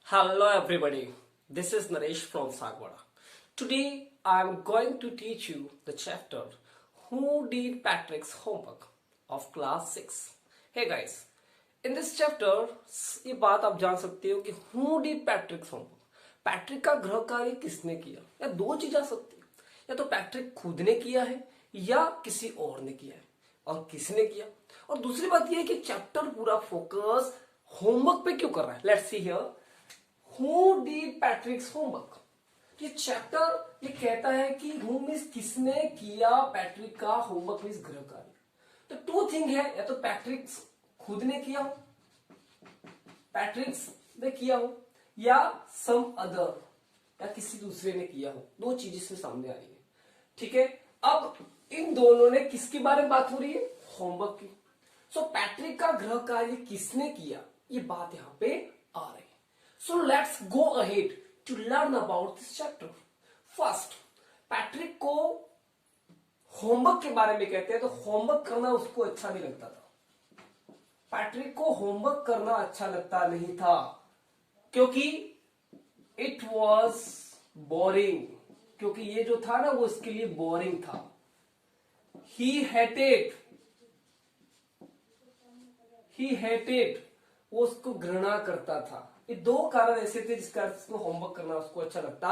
Hello everybody, this is Naresh from Sagwada. Today I am going to teach you the chapter Who Did Patrick's Homework of Class 6. Hey guys, in this chapter ये बात आप जान सकते हो कि Who did Patrick's homework? Patrick का गृह कार्य किसने किया? या दो चीज आ सकती है, या तो पैट्रिक खुद ने किया है या किसी और ने किया है, और किसने किया। और दूसरी बात यह है कि चैप्टर पूरा फोकस होमवर्क पे क्यों कर रहा है। Let's see here Who did Patrick's homework? ये चैप्टर ये कहता है कि who मीन्स किसने किया पैट्रिक का होमवर्क मीन्स गृह कार्य। तो टू थिंग है, या तो पैट्रिक खुद ने किया हो, पैट्रिक ने किया हो, या सम अदर या किसी दूसरे ने किया हो। दो चीजें इसमें सामने आ रही है। ठीक है, अब इन दोनों ने किसके बारे में बात हो रही है? होमवर्क की। सो पैट्रिक का गृह कार्य किसने किया, ये बात यहां पे आ रही है। So let's go ahead to learn about this chapter. First, Patrick को होमवर्क के बारे में कहते हैं तो होमवर्क करना उसको अच्छा नहीं लगता था। पैट्रिक को होमवर्क करना अच्छा लगता नहीं था क्योंकि इट वॉज बोरिंग, क्योंकि ये जो था ना वो इसके लिए बोरिंग था। ही हेटेड, वो उसको घृणा करता था। ये दो कारण ऐसे थे जिस कारण उसको होमवर्क करना उसको अच्छा लगता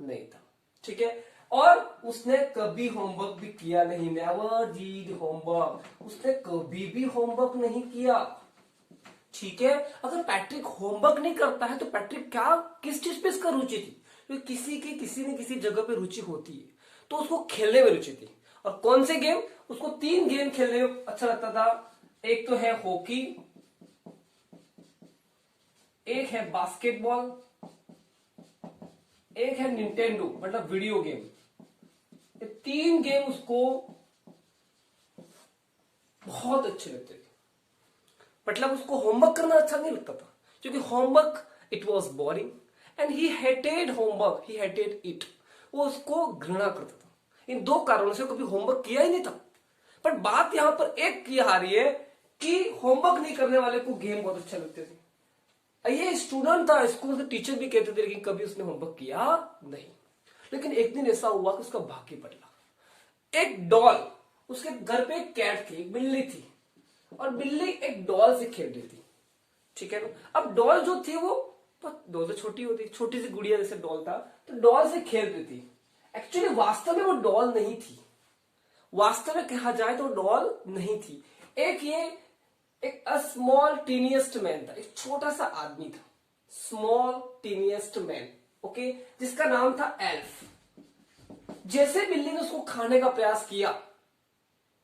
नहीं था। ठीक है, और उसने कभी होमवर्क भी किया नहीं। नेवर डिड होमवर्क, उसने कभी भी होमवर्क नहीं किया। ठीक है, अगर पैट्रिक होमवर्क नहीं करता है तो पैट्रिक क्या किस चीज पे इसका रुचि थी? तो किसी न किसी जगह पे रुचि होती है, तो उसको खेलने में रुचि थी। और कौन से गेम? उसको 3 गेम खेलने में अच्छा लगता था। एक तो है हॉकी, एक है बास्केटबॉल, एक है निंटेंडो मतलब वीडियो गेम। ये 3 गेम उसको बहुत अच्छे लगते थे। मतलब उसको होमवर्क करना अच्छा नहीं लगता था क्योंकि homework it was boring and he hated homework, he hated it. वो उसको घृणा करता था। इन दो कारणों से कभी होमवर्क किया ही नहीं था। पर बात यहां पर एक की आ रही है कि होमवर्क नहीं करने वाले को गेम बहुत अच्छे लगते थे। ये स्टूडेंट था, स्कूल के टीचर भी कहते थे, लेकिन कभी उसने होमवर्क किया नहीं। लेकिन एक दिन ऐसा हुआ कि उसका भाग्य बदला। एक डॉल, उसके घर पे एक कैट थी, एक बिल्ली थी, और बिल्ली एक डॉल से खेल रही थी। ठीक है ना। अब डॉल जो थी वो डॉल से छोटी होती, छोटी सी गुड़िया जैसे डॉल था, तो डॉल से खेल रही थी। एक्चुअली वास्तव में वो डॉल नहीं थी। वास्तव में कहा जाए तो डॉल नहीं थी। एक स्मॉल टीनियस्ट मैन था, एक छोटा सा आदमी था, स्मॉल टीनियस्ट मैन, ओके, जिसका नाम था एल्फ। जैसे बिल्ली ने उसको खाने का प्रयास किया,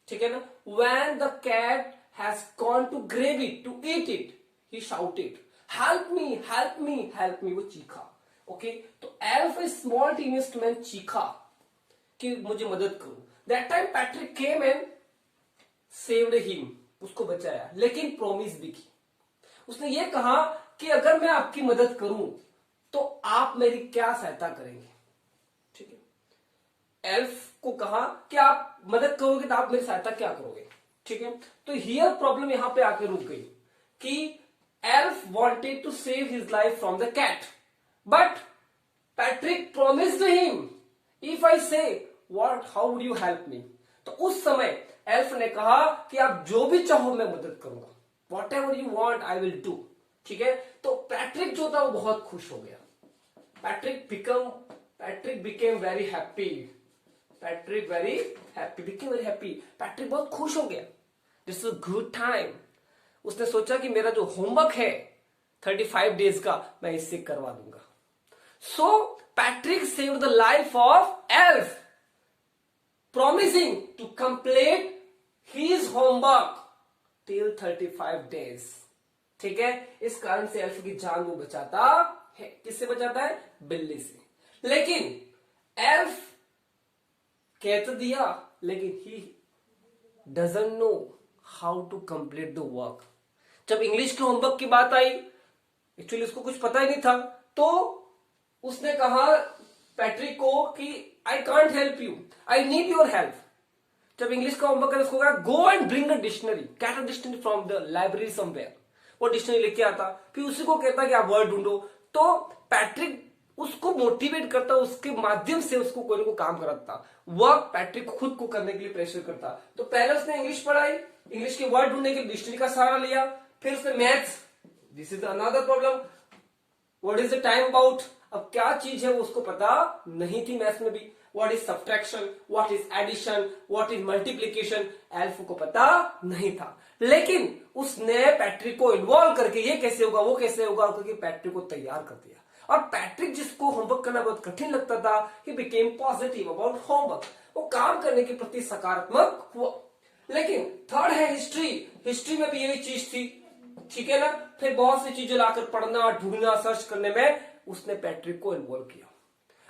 ठीक है ना, when the cat has gone to grab it to eat it, he shouted help me help me help me, वो चीखा। ओके, तो एल्फ स्मॉल टीनियस्ट मैन चीखा कि मुझे मदद करो। That time Patrick came and saved him, उसको बचाया, लेकिन प्रॉमिस भी की। उसने ये कहा कि अगर मैं आपकी मदद करूं तो आप मेरी क्या सहायता करेंगे। ठीक है, एल्फ को कहा कि आप मदद करोगे तो आप मेरी सहायता क्या करोगे। ठीक है, तो हियर प्रॉब्लम यहां पे आके रुक गई कि elf wanted to save his life from the cat, but Patrick promised him if I say what how would you help me. तो उस समय एल्फ ने कहा कि आप जो भी चाहो मैं मदद करूंगा, what ever you want I will do. ठीक है, तो पैट्रिक जो था वो बहुत खुश हो गया। Patrick became very happy. Patrick became very happy. Patrick बहुत खुश हो गया। This is good time. उसने सोचा कि मेरा जो होमवर्क है 35 डेज का, मैं इससे करवा दूंगा। So Patrick saved the life of elf, promising to complete his homework till 35 days. ठीक है, इस कारण से एल्फ की जान वो बचाता है। किससे बचाता है? बिल्ली से। लेकिन एल्फ कह तो दिया, लेकिन he doesn't know how to complete the work. जब इंग्लिश के होमवर्क की बात आई, एक्चुअली उसको कुछ पता ही नहीं था, तो उसने कहा पैट्रिक को कि I can't help you, I need your help. जब इंग्लिश का होमवर्क करे उसको कहा go and bring a dictionary, get a dictionary from the library somewhere. वो डिक्शनरी लेके आता, फिर उसी को कहता कि आप वर्ड ढूंढो। तो पैट्रिक उसको मोटिवेट करता, उसके माध्यम से उसको कोई ना कोई काम कराता, वर्क पैट्रिक खुद को करने के लिए प्रेशर करता। तो पहले उसने इंग्लिश पढ़ाई, इंग्लिश के वर्ड ढूंढने के लिए डिक्शनरी का सहारा लिया, फिर उसने maths, this is another problem, what is the time about, अब क्या चीज है वो उसको पता नहीं थी मैथ्स में भी, what is subtraction, what is addition, what is multiplication, elf को पता नहीं था। लेकिन उसने पैट्रिक को इन्वॉल्व करके ये कैसे होगा वो कैसे होगा करके पैट्रिक को तैयार कर दिया। और पैट्रिक जिसको होमवर्क करना बहुत कठिन लगता था, he became positive about homework, वो काम करने के प्रति सकारात्मक हुआ। लेकिन थर्ड है हिस्ट्री, हिस्ट्री में भी यही चीज थी, ठीक है ना, फिर बहुत सी चीजें लाकर पढ़ना, ढूंढना, सर्च करने में उसने पैट्रिक को इन्वॉल्व किया।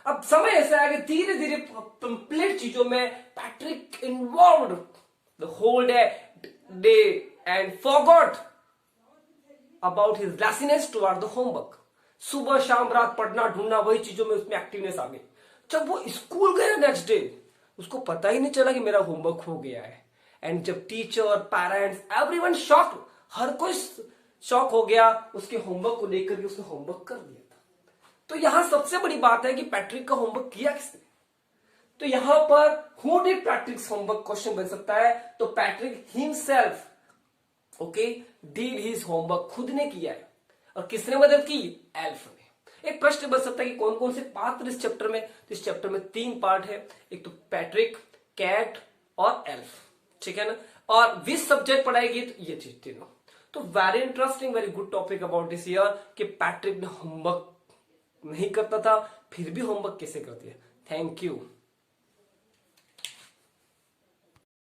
अब समय ऐसा है कि धीरे धीरे कंप्लीट चीजों में Patrick involve the whole day and forgot about his laziness toward the homework. सुबह शाम रात पढ़ना ढूंढना, वही चीजों में उसमें एक्टिवनेस आ गई। जब वो स्कूल गया नेक्स्ट डे, उसको पता ही नहीं चला कि मेरा होमवर्क हो गया है। एंड जब टीचर, पेरेंट्स, एवरीवन शॉक्ड, हर कोई शॉक हो गया उसके होमवर्क को लेकर के, उसने होमवर्क कर दिया था। तो यहां सबसे बड़ी बात है कि पैट्रिक का होमवर्क किया किसने। तो यहां पर हु डिड पैट्रिक्स होमवर्क क्वेश्चन बन सकता है। तो Patrick himself, okay, did his homework, खुद ने किया है। और किसने मदद की, एल्फ ने। एक प्रश्न बन सकता है कि कौन कौन से पात्र इस चैप्टर में, तो इस चैप्टर में 3 पार्ट है, एक तो पैट्रिक, कैट और एल्फ, ठीक है ना। और विच सब्जेक्ट पढ़ाएगी, तो ये चीज तीनों। तो very interesting, very good topic about this year कि पैट्रिक ने होमवर्क नहीं करता था, फिर भी होमवर्क कैसे करती है। Thank you.